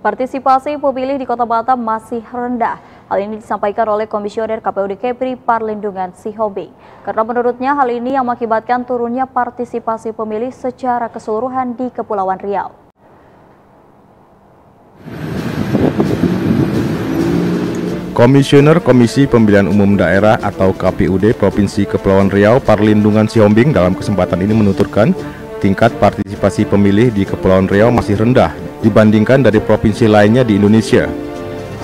Partisipasi pemilih di Kota Batam masih rendah. Hal ini disampaikan oleh Komisioner KPUD Kepri Parlindungan Sihombing. Karena menurutnya hal ini yang mengakibatkan turunnya partisipasi pemilih secara keseluruhan di Kepulauan Riau. Komisioner Komisi Pemilihan Umum Daerah atau KPUD Provinsi Kepulauan Riau Parlindungan Sihombing dalam kesempatan ini menuturkan tingkat partisipasi pemilih di Kepulauan Riau masih rendah dibandingkan dari provinsi lainnya di Indonesia.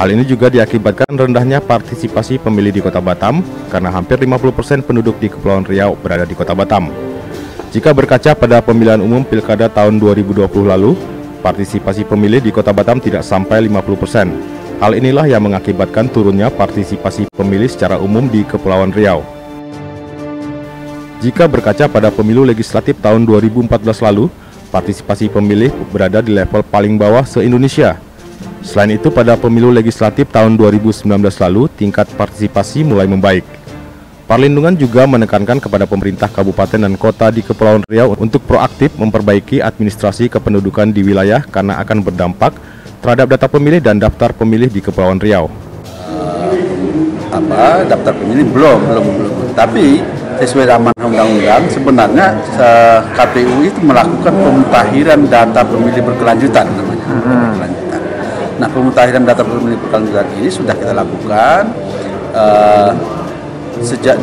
Hal ini juga diakibatkan rendahnya partisipasi pemilih di Kota Batam karena hampir 50% penduduk di Kepulauan Riau berada di Kota Batam. Jika berkaca pada pemilihan umum Pilkada tahun 2020 lalu, partisipasi pemilih di Kota Batam tidak sampai 50%. Hal inilah yang mengakibatkan turunnya partisipasi pemilih secara umum di Kepulauan Riau. Jika berkaca pada pemilu legislatif tahun 2014 lalu, partisipasi pemilih berada di level paling bawah se-Indonesia. Selain itu, pada pemilu legislatif tahun 2019 lalu, tingkat partisipasi mulai membaik. Parlindungan juga menekankan kepada pemerintah kabupaten dan kota di Kepulauan Riau untuk proaktif memperbaiki administrasi kependudukan di wilayah karena akan berdampak terhadap data pemilih dan daftar pemilih di Kepulauan Riau. Daftar pemilih belum. Tapi sesuai amanah undang-undang sebenarnya KPU itu melakukan pemutahiran data pemilih berkelanjutan namanya. Berkelanjutan. Nah, pemutahiran data pemilih berkelanjutan ini sudah kita lakukan sejak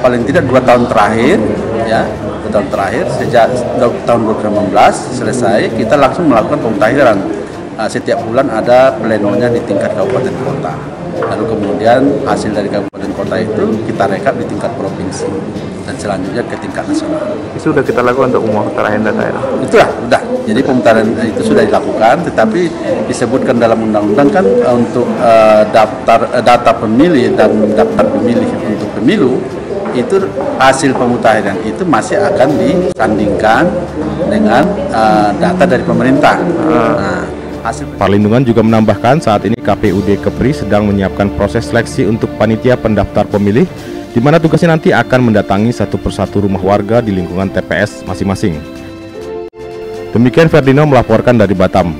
paling tidak 2 tahun terakhir, ya. 2 tahun terakhir sejak tahun 2016 selesai kita langsung melakukan pemutahiran. Setiap bulan ada plenonya di tingkat kabupaten kota. Lalu kemudian hasil dari kabupaten kota itu kita rekap di tingkat provinsi dan selanjutnya ke tingkat nasional. Itu sudah kita lakukan untuk pemutahiran data ya? Itulah, sudah. Jadi pemutahiran itu sudah dilakukan, tetapi disebutkan dalam undang-undang kan untuk data pemilih dan daftar pemilih untuk pemilu itu hasil pemutahiran itu masih akan disandingkan dengan data dari pemerintah. Parlindungan juga menambahkan saat ini KPUD Kepri sedang menyiapkan proses seleksi untuk panitia pendaftar pemilih, di mana tugasnya nanti akan mendatangi satu persatu rumah warga di lingkungan TPS masing-masing. Demikian Ferdinand melaporkan dari Batam.